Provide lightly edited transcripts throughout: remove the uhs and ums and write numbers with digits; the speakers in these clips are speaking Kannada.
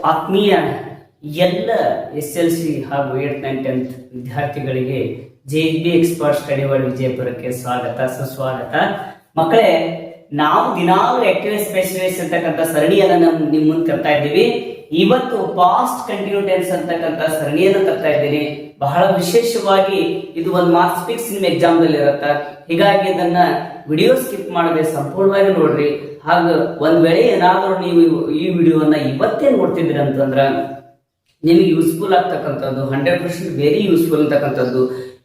ಆತ್ಮೀಯ ಎಲ್ಲ SLC ಹಾಗೂ 8th 9th 10th ವಿದ್ಯಾರ್ಥಿಗಳಿಗೆ JB ಎಕ್ಸ್ಪರ್ಟ್ ಸ್ಟಡಿ ವರ್ಲ್ಡ್ ವಿಜಯಪುರಕ್ಕೆ ಸ್ವಾಗತ ಸುಸ್ವಾಗತ. ಮಕ್ಕಳೇ, ನಾವು ದಿನಾಲು ಆಕ್ಟಿವ್ ಸ್ಪೆಷಲಿಸ್ಟ್ ಅಂತಕ್ಕಂಥ ಸರಣಿಯನ್ನು ನಿಮ್ಮ ಮುಂದೆ ತರ್ತಾ ಇದ್ದೀವಿ. ಇವತ್ತು ಪಾಸ್ಟ್ ಕಂಟಿನ್ಯೂ ಟೆನ್ಸ್ ಅಂತಕ್ಕಂಥ ಸರಣಿಯನ್ನು ತರ್ತಾ ಇದ್ದೀನಿ. ಬಹಳ ವಿಶೇಷವಾಗಿ ಇದು ಒಂದು ಮಾರ್ಕ್ಸ್ ಫಿಕ್ಸ್ ನಿಮ್ಮ ಎಕ್ಸಾಮ್ ದಲ್ಲಿ ಇರುತ್ತೆ. ಹೀಗಾಗಿ ಇದನ್ನ ವಿಡಿಯೋ ಸ್ಕಿಪ್ ಮಾಡದೆ ಸಂಪೂರ್ಣವಾಗಿ ನೋಡ್ರಿ. ಹಾಗೂ ಒಂದ್ ವೇಳೆ ಏನಾದರೂ ನೀವು ಈ ವಿಡಿಯೋನ ಇವತ್ತೇ ನೋಡ್ತಿದ್ದೀರಿ ಅಂತಂದ್ರ ನಿಮಗೆ ಯೂಸ್ಫುಲ್ ಆಗ್ತಕ್ಕಂಥದ್ದು 100% ವೆರಿ ಯೂಸ್ಫುಲ್ ಅಂತಕ್ಕಂಥದ್ದು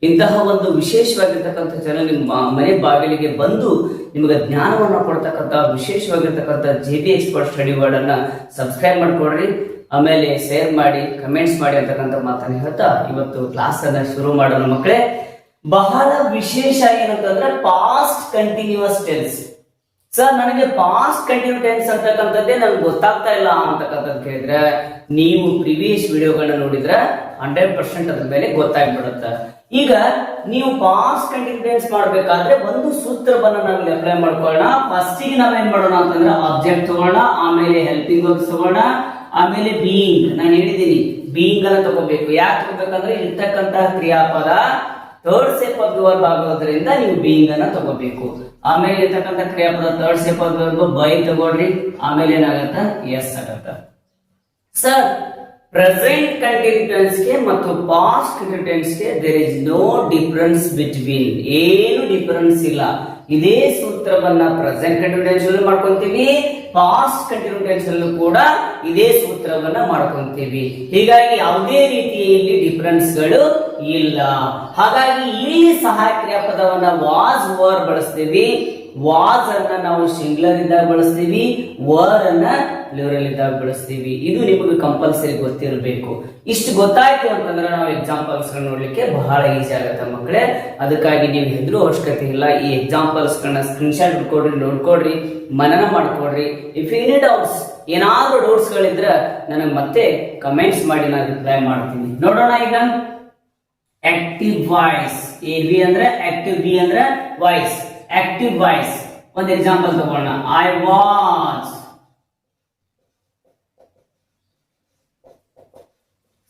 ಇಂತಹ ಒಂದು ವಿಶೇಷವಾಗಿರ್ತಕ್ಕಂಥ ಚಾನಲ್ ನಿಮ್ಮ ಮನೆ ಬಾಗಿಲಿಗೆ ಬಂದು ನಿಮಗೆ ಜ್ಞಾನವನ್ನು ಕೊಡ್ತಕ್ಕಂಥ ವಿಶೇಷವಾಗಿರ್ತಕ್ಕಂಥ JB ಎಕ್ಸ್ಪರ್ಟ್ ಸ್ಟಡಿ ವರ್ಲ್ಡ್ ಅನ್ನ ಸಬ್ಸ್ಕ್ರೈಬ್ ಮಾಡ್ಕೊಡ್ರಿ. ಆಮೇಲೆ ಶೇರ್ ಮಾಡಿ, ಕಮೆಂಟ್ಸ್ ಮಾಡಿ ಅಂತಕ್ಕಂಥ ಮಾತನ್ನ ಹೇಳ್ತಾ ಇವತ್ತು ಕ್ಲಾಸ್ ಅನ್ನ ಶುರು ಮಾಡೋಣ. ಮಕ್ಕಳೇ, ಬಹಳ ವಿಶೇಷ ಏನಂತಂದ್ರೆ ಪಾಸ್ಟ್ ಕಂಟಿನ್ಯೂಸ್ ಟೆನ್ಸ್. ಸರ್, ನನಗೆ ಪಾಸ್ಟ್ ಕಂಟಿನ್ಯೂ ಟೆನ್ಸ್ ಅಂತಕ್ಕಂಥದ್ದೇ ನನಗೆ ಗೊತ್ತಾಗ್ತಾ ಇಲ್ಲ ಅಂತಕ್ಕಂಥದ್ದು ಕೇಳಿದ್ರೆ ನೀವು ಪ್ರಿವಿಯಸ್ ವಿಡಿಯೋಗಳನ್ನ ನೋಡಿದ್ರೆ 100% ಅದ್ರ ಮೇಲೆ ಗೊತ್ತಾಗ್ಬಿಡುತ್ತೆ. ಈಗ ನೀವು ಪಾಸ್ಟ್ ಕಂಟಿನ್ಯೂ ಟೆನ್ಸ್ ಮಾಡ್ಬೇಕಾದ್ರೆ ಒಂದು ಸೂತ್ರವನ್ನ ನಾವಿಲ್ಲಿ ಅಪ್ಲೈ ಮಾಡ್ಕೊಳ್ಳೋಣ. ಫಸ್ಟಿಗೆ ನಾವೇನ್ ಮಾಡೋಣ ಅಂತಂದ್ರೆ ಆಬ್ಜೆಕ್ಟ್ ತಗೋಣ, ಆಮೇಲೆ ಹೆಲ್ಪಿಂಗ್ ವರ್ಬ್ಸ್ ತಗೋಣ, ಆಮೇಲೆ ಬೀಯಿಂಗ್. ನಾನು ಹೇಳಿದ್ದೀನಿ ಬೀಯಿಂಗ್ ಅನ್ನ ತಗೋಬೇಕು. ಯಾಕೆ ತಗೋಬೇಕಂದ್ರೆ ಇರ್ತಕ್ಕಂತ ಕ್ರಿಯಾಪದ third shape of the verb ಆಗೋದ್ರಿಂದ ನೀವು ಬೀಯಿಂಗ್ ಅನ್ನ ತಗೋಬೇಕು. ಆಮೇಲೆ ಇರ್ತಕ್ಕಂಥ ಕ್ರಿಯಾಪದ third shape of the verb by ತಗೊಳ್ರಿ. ಆಮೇಲೆ ಏನಾಗತ್ತ? ಎಸ್ ಆಗತ್ತ. ಸರ್, ಪ್ರೆಸೆಂಟ್ ಕಂಟಿನ್ಯೂ ಟೆನ್ಸ್ ಗೆ ಮತ್ತು ಪಾಸ್ಟ್ ಕಂಟಿನ್ಯೂ ಟೆನ್ಸ್ ಗೆ there is no difference between. ಏನು ಡಿಫರೆನ್ಸ್ ಇಲ್ಲ. ಇದೇ ಸೂತ್ರವನ್ನ ಪ್ರೆಸೆಂಟ್ ಕಂಟಿನ್ಯೂ ಟೆನ್ಸ್ ಅಲ್ಲಿ ಮಾಡ್ಕೊಂತೀವಿ, ಪಾಸ್ಟ್ ಕಂಟಿನ್ಯೂ ಟೆನ್ಸ್ ಅಲ್ಲೂ ಕೂಡ ಇದೇ ಸೂತ್ರವನ್ನ ಮಾಡ್ಕೊಂತೀವಿ. ಹೀಗಾಗಿ ಯಾವುದೇ ರೀತಿಯಲ್ಲಿ ಡಿಫರೆನ್ಸ್ ಗಳು ಇಲ್ಲ. ಹಾಗಾಗಿ ಇಲ್ಲಿ ಸಹಾಯಕ ಕ್ರಿಯಾಪದವನ್ನ ವಾಸ್ ವರ್ ಬಳಸ್ತೀವಿ. ವಾಸ್ ಅನ್ನ ನಾವು ಸಿಂಗ್ಯುಲರ್ ಇದ್ದಾಗ ಬಳಸ್ತೀವಿ, ವರ್ ಅನ್ನ ಪ್ಲೂರಲ್ ಇದ್ದಾಗ ಬಳಸ್ತೀವಿ. ಇದು ನಿಮಗೆ ಕಂಪಲ್ಸರಿ ಗೊತ್ತಿರಬೇಕು. ಇಷ್ಟು ಗೊತ್ತಾಯ್ತು ಅಂತಂದ್ರೆ ನಾವು ಎಕ್ಸಾಂಪಲ್ಸ್ ನೋಡ್ಲಿಕ್ಕೆ ಬಹಳ ಈಸಿ ಆಗುತ್ತೆ ಮಕ್ಕಳೇ. ಅದಕ್ಕಾಗಿ ನೀವು ಹೆದರೋ ಅವಶ್ಯಕತೆ ಇಲ್ಲ. ಈ ಎಕ್ಸಾಂಪಲ್ಸ್ ಗಳನ್ನ ಸ್ಕ್ರೀನ್ ಶಾಟ್ ಇಟ್ಕೊಡ್ರಿ, ನೋಡ್ಕೊಡ್ರಿ, ಮನನ ಮಾಡ್ಕೊಡ್ರಿ. ಇಫ್ ಎನಿ ಡೌಟ್ಸ್, ಏನಾದ್ರೂ ಡೌಟ್ಸ್ ಗಳಿದ್ರೆ ನನಗೆ ಮತ್ತೆ ಕಮೆಂಟ್ಸ್ ಮಾಡಿ ನಾನು ರಿಪ್ಲೈ ಮಾಡ್ತೀನಿ. ನೋಡೋಣ. ಈಗ ಆಕ್ಟಿವ್ ವಾಯ್ಸ್, AV ಅಂದ್ರೆ ಆಕ್ಟಿವ್, B ಅಂದ್ರೆ ವಾಯ್ಸ್. ಆಕ್ಟಿವ್ ವಾಯ್ಸ್ ಒಂದು ಎಕ್ಸಾಂಪಲ್ ತಗೋಣ. I was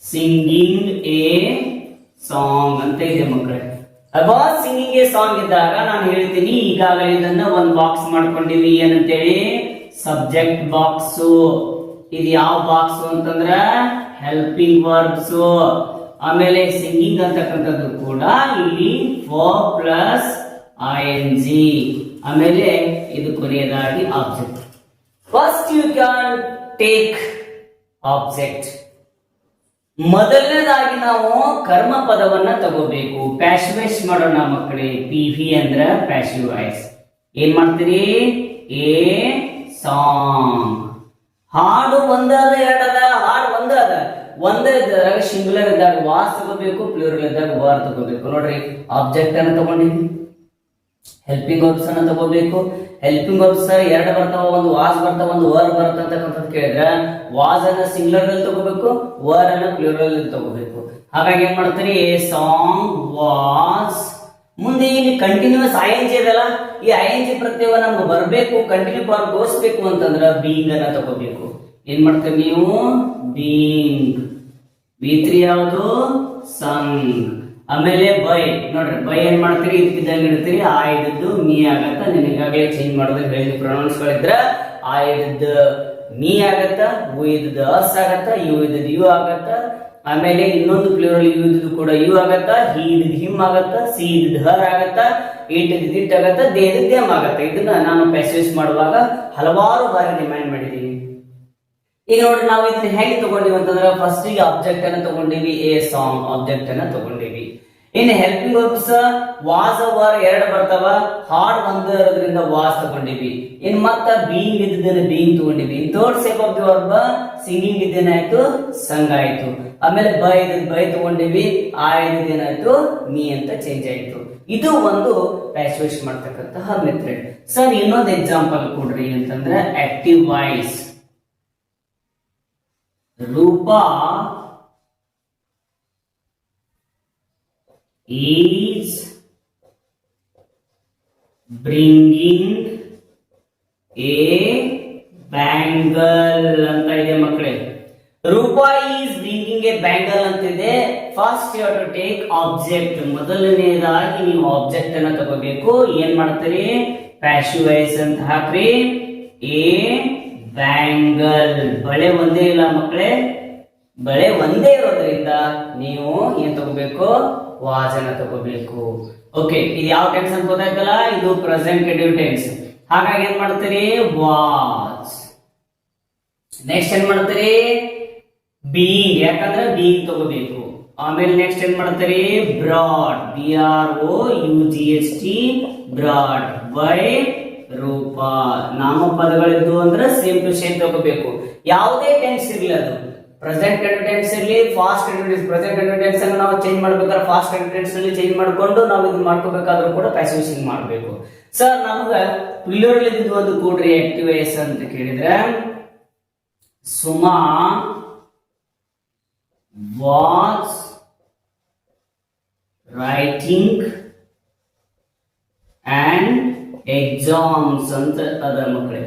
singing a song ಅಂತ ಇದೆ ಮಕ್ಕಳೇ. I was singing a song ಇದ್ದಾಗ ನಾನು ಹೇಳ್ತೀನಿ ಈಗಾಗಲೇ ಇದನ್ನ ಒಂದು ಬಾಕ್ಸ್ ಮಾಡ್ಕೊಂಡಿವಿ. ಏನಂತೇಳಿ? Subject box. ಇದು ಯಾವ ಬಾಕ್ಸ್ ಅಂತಂದ್ರೆ ಹೆಲ್ಪಿಂಗ್ ವರ್ಬ್ಸ್. ಆಮೇಲೆ ಸಿಂಗಿಂಗ್ ಅಂತಕ್ಕಂಥದ್ದು ಕೂಡ ಇಲ್ಲಿ ಫಾರ್ ಪ್ಲಸ್ ING. ಆಮೇಲೆ ಇದು ಕೊನೆಯದಾಗಿ object. First you can take object. ಮೊದಲನೇದಾಗಿ ನಾವು ಕರ್ಮ ಪದವನ್ನ ತಗೋಬೇಕು. ಪ್ಯಾಸಿವೈಸ್ ಮಾಡೋಣ ಮಕ್ಕಳೇ. PV ಅಂದ್ರೆ ಪ್ಯಾಸಿವ್ ವಾಯ್ಸ್. ಏನ್ ಮಾಡ್ತೀರಿ? A song. ಹಾಡು ಒಂದಾದ ಎರಡದ? ಹಾಡು ಒಂದಾದ. ಒಂದೇ ಇದ್ದಾಗ ಸಿಂಗುಲರ್ ಇದ್ದಾಗ ವಾಸ್ ತಗೋಬೇಕು, ಪ್ಲೂರಲ್ ಇದ್ದಾಗ ವರ್ ತಗೋಬೇಕು. ನೋಡ್ರಿ, ಆಬ್ಜೆಕ್ಟ್ ಅನ್ನ ತಗೊಂಡಿವಿ, ಹೆಲ್ಪಿಂಗ್ ವರ್ಬ್ಸ್ ಅನ್ನ ತಗೋಬೇಕು. ಹೆಲ್ಪಿಂಗ್ ವರ್ಬ್ಸ್ ಎರಡು ಬರ್ತಾವ, ಒಂದು ವಾಸ್ ಬರ್ತಾವ, ಒಂದು ವರ್ ಬರ್ತ ಅಂತಕ್ಕಂಥದ್ದು ಕೇಳಿದ್ರೆ ವಾಸ್ ಅನ್ನ ಸಿಂಗುಲರ್ ಅಲ್ಲಿ ತಗೋಬೇಕು, ವರ್ ಅನ್ನ ಪ್ಲೂರಲ್ ಅಲ್ಲಿ ತಗೋಬೇಕು. ಹಾಗಾಗಿ ಏನ್ ಮಾಡ್ತೀರಿ? A song was. ಮುಂದೆ ಇಲ್ಲಿ ಕಂಟಿನ್ಯೂಸ್ ING ಇದಲ್ಲ, ಈ ING ಪ್ರತ್ಯಯ ನಮ್ಗೆ ಬರ್ಬೇಕು, ಕಂಟಿನ್ಯೂ ಫಾರ್ಮ್ ತೋರಿಸ್ಬೇಕು ಅಂತಂದ್ರೆ ಬೀಯಿಂಗ್ ಅನ್ನ ತಗೋಬೇಕು. ಏನ್ ಮಾಡ್ತೀರಿ ನೀವು? ಬೀಯಿಂಗ್. B3 ಯಾವುದು? ಸಂಗ್. ಆಮೇಲೆ ಬೈ. ನೋಡ್ರಿ, ಬೈ ಏನ್ ಮಾಡ್ತೀರಿ? ಇದಕ್ಕಿದ್ದಂಗೆ ಇಡ್ತೀರಿ. ಆ ಇದ್ದದ್ದು ಮೀ ಆಗತ್ತ. ನಾನು ಈಗಾಗಲೇ ಚೇಂಜ್ ಮಾಡೋದಕ್ಕೆ ಹೇಳಿದ ಪ್ರೊನೌನ್ಸ್ ಗಳಿದ್ರ ಆ ಇದ್ದದ್ದು ಮೀ ಆಗತ್ತ, ಉ ಇದ್ದದ್ದು ಅಸ್ ಆಗತ್ತ, ಯು ಇದ್ದದ್ದು ಯು ಆಗತ್ತ. ಆಮೇಲೆ ಇನ್ನೊಂದು ಪ್ಲೂರಲ್ ಯು ಇದ್ದದ್ದು ಕೂಡ ಯು ಆಗತ್ತ, ಹಿ ಇದ್ದದ್ದು ಹಿಮ್ ಆಗತ್ತ, ಸಿ ಇದ್ದದ್ದು ಹರ್ ಆಗತ್ತ, ಇಟ್ ಇದ್ದದ್ದು ಇಟ್ ಆಗತ್ತ, ದೇ ಇದ್ದದ್ದು ದೇಮ್ ಆಗತ್ತ. ಇದನ್ನ ನಾನು ಪ್ಯಾಸಿವೈಸ್ ಮಾಡುವಾಗ ಹಲವಾರು ಬಾರಿ ರಿಮೈಂಡ್ ಮಾಡಿದ್ದೀನಿ. ಈಗ ನೋಡಿ, ನಾವು ಇದನ್ನ ಹೇಗೆ ತಗೊಂಡಿವಿ ಅಂತಂದ್ರೆ ಫಸ್ಟ್ ಗೆ ಆಬ್ಜೆಕ್ಟ್ ಅನ್ನ ತಗೊಂಡಿವಿ, ಎ ಸಾಂಗ್ ಆಬ್ಜೆಕ್ಟ್ ಅನ್ನ ತಗೊಂಡಿವಿ. ಇನ್ನು ಹೆಲ್ಪಿಂಗ್ ವರ್ಬ್ಸ್ ವಾಸ್ ವರ್ ಎರಡು ಬರ್ತಾವ, ಹಾಡ್ ಒಂದು ಇರೋದ್ರಿಂದ ವಾಸ್ ತಗೊಂಡಿವಿ. ಇನ್ ಮತ್ತ ಬೀಯಿಂಗ್ ಇದ್ದೇನೆ ಬೀಯಿಂಗ್ ತಗೊಂಡಿವಿ. Third shape of the verb singing ಇದ್ದೇನಾಯ್ತು? ಸಂಗ್ ಆಯ್ತು. ಆಮೇಲೆ ಬೈ ಇದ್ ಬೈ ತಗೊಂಡಿವಿ, ಆ ಇದೇನಾಯ್ತು? ಮೀ ಅಂತ ಚೇಂಜ್ ಆಯ್ತು. ಇದು ಒಂದು ಪ್ಯಾಸಿವೈಸ್ ಮಾಡ್ತಕ್ಕಂತಹ ಮೆಥಡ್. ಸರ್, ಇನ್ನೊಂದು ಎಕ್ಸಾಂಪಲ್ ಕೊಡ್ರಿ ಅಂತಂದ್ರೆ active voice. Roopa is bringing a bangle ಅಂತ ಇದೆ ಮಕ್ಕಳೇ. Roopa is bringing a bangle ಅಂತಿದೆ. First you have to take object. ಮೊದಲನೇದಾಗಿ ನೀವು ಆಬ್ಜೆಕ್ಟ್ ಅನ್ನ ತಗೋಬೇಕು. ಏನ್ ಮಾಡ್ತೀರಿ? ಪ್ಯಾಸಿವ್ ವಾಯ್ಸ್ ಅಂತ ಹಾಕ್ರಿ. A bangle. ಬಳೆ ಒಂದೇ ಇಲ್ಲ ಮಕ್ಕಳೇ, ಬಳೆ ಒಂದೇ ಇರೋದ್ರಿಂದ ನೀವು ಏನ್ ತಗೋಬೇಕು? ವಾಜನ ತಗೋಬೇಕು. ಓಕೆ, ಇದು ಯಾವ ಟೆನ್ಸ್ ಅಂತ ಗೊತ್ತಾಯ್ತಲ್ಲ, ಇದು ಪ್ರೆಸೆಂಟ್ ಕಂಟಿನ್ಯೂ ಟೆನ್ಸ್. ಹಾಗಾಗಿ ಏನ್ ಮಾಡ್ತೀರಿ? ವಾಸ್. ನೆಕ್ಸ್ಟ್ ಏನ್ ಮಾಡ್ತೀರಿ? ಬೀಯಿಂಗ್, ಯಾಕಂದ್ರೆ ಬೀಯಿಂಗ್ ತಗೋಬೇಕು. ಆಮೇಲೆ ನೆಕ್ಸ್ಟ್ ಏನ್ ಮಾಡ್ತೀರಿ? ಬ್ರಾಡ್, BROUGHT, ಬ್ರಾಡ್ ಬೈ ರೂಪ. ನಾಮಪದಗಳಿದ್ದು ಅಂದ್ರೆ ಸೇಮ್ ಟು ಸೇಮ್ ತಗೋಬೇಕು. ಯಾವುದೇ ಟೆನ್ಸ್ ಇರಲಿ, ಅದು ಪ್ರೆಸೆಂಟ್ ಕಂಟಿನ್ಯೂಸ್ ಇರಲಿ, ಫಾಸ್ಟ್ ಕಂಟಿನ್ಯೂಸ್. ಪ್ರೆಸೆಂಟ್ ಕಂಟಿನ್ಯೂಸ್ ಅನ್ನು ನಾವು ಚೇಂಜ್ ಮಾಡ್ಬೇಕಾದ್ರೆ ಫಾಸ್ಟ್ ಕಂಟಿನ್ಯೂಸ್ ಅಲ್ಲಿ ಚೇಂಜ್ ಮಾಡ್ಕೊಂಡು ನಾವು ಇದನ್ನ ಮಾಡ್ಕೋಬೇಕಾದ್ರೂ ಕೂಡ ಪ್ಯಾಸಿವ್ ಮಾಡಬೇಕು. ಸರ್, ನಮಗ ಪ್ಲೂರಲ್ ಇದ್ದು ಒಂದು ಕೂಡ್ರಿ ಆಕ್ಟಿವ್ ವಾಯ್ಸ್ ಅಂತ ಕೇಳಿದ್ರೆ, Suma was writing and exams ಅಂತ ಅದ ಮಕ್ಕಳೇ.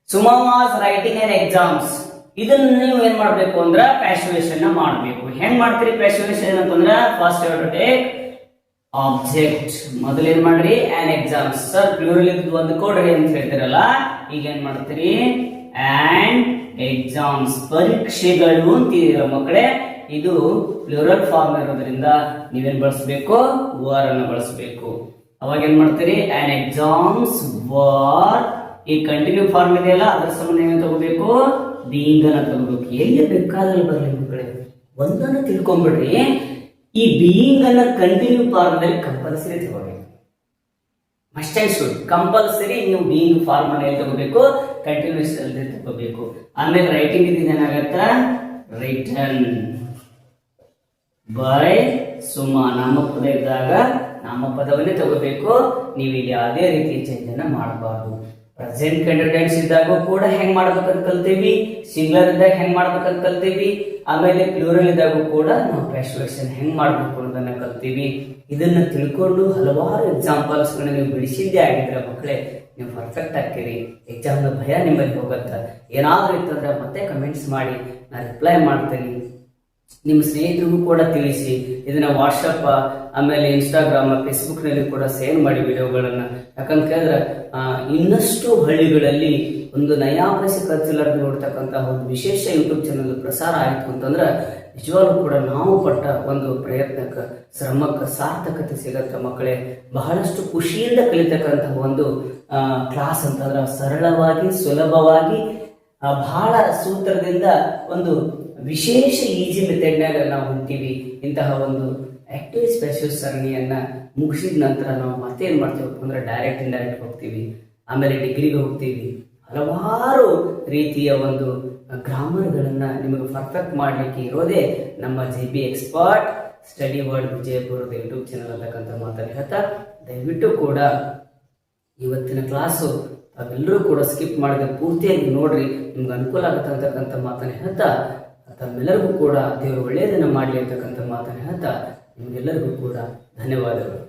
Suma was writing and exams. ಇದನ್ನ ನೀವು ಏನ್ ಮಾಡ್ಬೇಕು ಅಂದ್ರೆ ಪ್ಯಾಸಿವೇಷನ್ ಮಾಡಬೇಕು. ಹೆಂಗ್ ಮಾಡ್ತೀರಿ ಪ್ಯಾಸಿವೇಷನ್ ಅಂತಂದ್ರೆ, first you have to take object. ಮೊದಲು ಏನ್ ಮಾಡ್ರಿ? On exams. ಸರ್, ಪ್ಲೂರಲ್ ಇದ್ದು ಒಂದು ಕೊಡ್ರಿ ಅಂತ ಹೇಳ್ತಿರಲ್ಲ, ಈಗ ಏನ್ ಮಾಡ್ತೀರಿ? ಅಂಡ್ ಎಕ್ಸಾಮ್ಸ್, ಪರೀಕ್ಷೆಗಳು ಅಂತಿದ್ದೀರ ಮಕ್ಕಳೇ. ಇದು ಪ್ಲೂರಲ್ ಫಾರ್ಮ್ ಇರೋದ್ರಿಂದ ನೀವೇನ್ ಬಳಸಬೇಕು? ವರ್ ಅನ್ನು ಬಳಸಬೇಕು. ಅವಾಗ ಏನ್ ಮಾಡ್ತೀರಿ? On exams var. ಈ ಕಂಟಿನ್ಯೂ ಫಾರ್ಮ್ ಇದೆಯಲ್ಲ, ಅದ್ರ ಸಂಬಂಧ ಏನ್ ತಗೋಬೇಕು? ಬೀಯಿಂಗ್ ಅನ್ನ ತಗೋಬೇಕು. ಎಲ್ಲಿ ಬೇಕಾದ್ರೂ ಬರಲಿ ಮಕ್ಕಳೇ, ಒಂದನ್ನು ತಿಳ್ಕೊಂಡ್ಬಿಡ್ರಿ. ಈ ಬೀಯಿಂಗ್ ಅನ್ನ ಕಂಟಿನ್ಯೂ ಫಾರ್ಮ್ ನಲ್ಲಿ ಕಂಪಲ್ಸರಿ ತಗೋಬೇಕು. ಮಸ್ಟ್ ಅಂಡ್ ಶುಡ್ ಕಂಪಲ್ಸರಿ ನೀವು ಬೀಯಿಂಗ್ ಫಾರ್ಮ್ ಅನ್ನ ತಗೋಬೇಕು, ಕಂಟಿನ್ಯೂಸ್ ಅಲ್ಲಿ ತಗೋಬೇಕು. ಆಮೇಲೆ ರೈಟಿಂಗ್ ಇದ್ದಿದ್ದು ಏನಾಗತ್ತ? Written by Suma. ನಾಮಪದ ಇದ್ದಾಗ ನಾಮಪದವನ್ನೇ ತಗೋಬೇಕು. ನೀವು ಇಲ್ಲಿ ಯಾವುದೇ ರೀತಿಯ ಚೇಂಜ್ ಅನ್ನ ಮಾಡಬಾರ್ದು. ಪ್ರೆಸೆಂಟ್ ಕಂಟಿನ್ಯೂಸ್ ಇದ್ದಾಗ ಕೂಡ ಹೆಂಗ್ ಮಾಡ್ಬೇಕಂತ ಕಲ್ತೀವಿ, ಸಿಂಗ್ಯುಲರ್ ಇದ್ದಾಗ ಹೆಂಗ್ ಮಾಡ್ಬೇಕಂತ ಕಲ್ತೀವಿ, ಆಮೇಲೆ ಪ್ಲೂರಲ್ ಇದ್ದಾಗ ಕೂಡ ನಾವು ಪ್ಯಾಸಿವೇಷನ್ ಹೆಂಗ್ ಮಾಡ್ಬೇಕು ಅನ್ನೋದನ್ನ ಕಲ್ತೀವಿ. ಇದನ್ನ ತಿಳ್ಕೊಂಡು ಹಲವಾರು ಎಕ್ಸಾಂಪಲ್ಸ್ ನೀವು ಬಿಡಿಸಿದ್ದೇ ಆಗಿದ್ರೆ ಮಕ್ಕಳೇ, ನೀವು ಪರ್ಫೆಕ್ಟ್ ಆಗ್ತೀರಿ. ಎಕ್ಸಾಮ್ನ ಭಯ ನಿಮ್ಮಲ್ಲಿ ಹೋಗುತ್ತೆ. ಏನಾದ್ರೂ ಇತ್ತಂದ್ರೆ ಮತ್ತೆ ಕಮೆಂಟ್ಸ್ ಮಾಡಿ, ನಾನು ರಿಪ್ಲೈ ಮಾಡ್ತೀನಿ. ನಿಮ್ಮ ಸ್ನೇಹಿತರಿಗೂ ಕೂಡ ತಿಳಿಸಿ. ಇದನ್ನ ವಾಟ್ಸಪ್, ಆಮೇಲೆ ಇನ್ಸ್ಟಾಗ್ರಾಮ್, ಫೇಸ್ಬುಕ್ ನಲ್ಲಿ ಕೂಡ ಶೇರ್ ಮಾಡಿ ವಿಡಿಯೋಗಳನ್ನ. ಯಾಕಂತ ಕೇಳಿದ್ರೆ ಇನ್ನಷ್ಟು ಹಳ್ಳಿಗಳಲ್ಲಿ ಒಂದು ನಯಾಪೈಸೆ ಖರ್ಚಿಲ್ಲದೆ ನೋಡ್ತಕ್ಕಂತಹ ಒಂದು ವಿಶೇಷ ಯೂಟ್ಯೂಬ್ ಚಾನಲ್ ಪ್ರಸಾರ ಆಯಿತು ಅಂತಂದ್ರೆ ನಿಜವಾಗ್ಲೂ ಕೂಡ ನಾವು ಪಟ್ಟ ಒಂದು ಪ್ರಯತ್ನಕ್ಕೆ, ಶ್ರಮಕ್ಕೆ ಸಾರ್ಥಕತೆ ಸಿಗತ್ತ ಮಕ್ಕಳೇ. ಬಹಳಷ್ಟು ಖುಷಿಯಿಂದ ಕಲಿತಕ್ಕಂತಹ ಒಂದು ಕ್ಲಾಸ್ ಅಂತಂದ್ರೆ ಸರಳವಾಗಿ, ಸುಲಭವಾಗಿ, ಬಹಳ ಸೂತ್ರದಿಂದ ಒಂದು ವಿಶೇಷ ಈಜಿ ಮೆಥಡ್ನಾಗ ನಾವು ಹೊಂತೀವಿ. ಇಂತಹ ಒಂದು ಆಕ್ಟಿವ್ ಸ್ಪೆಷಲ್ ಸರಣಿಯನ್ನ ಮುಗಿಸಿದ ನಂತರ ನಾವು ಮತ್ತೆ ಏನ್ ಮಾಡ್ತೀವಿ ಅಂದ್ರೆ ಡೈರೆಕ್ಟ್ ಇಂಡೈರೆಕ್ಟ್ ಹೋಗ್ತೀವಿ, ಆಮೇಲೆ ಡಿಗ್ರಿಗೆ ಹೋಗ್ತೀವಿ. ಹಲವಾರು ರೀತಿಯ ಒಂದು ಗ್ರಾಮರ್ಗಳನ್ನ ನಿಮಗೆ ಪರ್ಫೆಕ್ಟ್ ಮಾಡಲಿಕ್ಕೆ ಇರೋದೇ ನಮ್ಮ JB ಎಕ್ಸ್ಪರ್ಟ್ ಸ್ಟಡಿ ವರ್ಲ್ಡ್ ವಿಜಯಪುರದ ಯೂಟ್ಯೂಬ್ ಚಾನಲ್ ಅಂತಕ್ಕಂಥ ಮಾತನ್ನು ಹೇಳ್ತಾ, ದಯವಿಟ್ಟು ಕೂಡ ಇವತ್ತಿನ ಕ್ಲಾಸು ತಾವೆಲ್ಲರೂ ಕೂಡ ಸ್ಕಿಪ್ ಮಾಡಿದ್ರೆ ಪೂರ್ತಿಯಾಗಿ ನೋಡ್ರಿ, ನಿಮ್ಗೆ ಅನುಕೂಲ ಆಗುತ್ತೆ ಅಂತಕ್ಕಂಥ ಮಾತನ್ನು ಹೇಳ್ತಾ, ತಮ್ಮೆಲ್ಲರಿಗೂ ಕೂಡ ದೇವರು ಒಳ್ಳೆಯದನ್ನು ಮಾಡಲಿ ಅಂತಕ್ಕಂಥ ಮಾತನ್ನು ಹೇಳ್ತಾ ನಿಮಗೆಲ್ಲರಿಗೂ ಕೂಡ ಧನ್ಯವಾದಗಳು.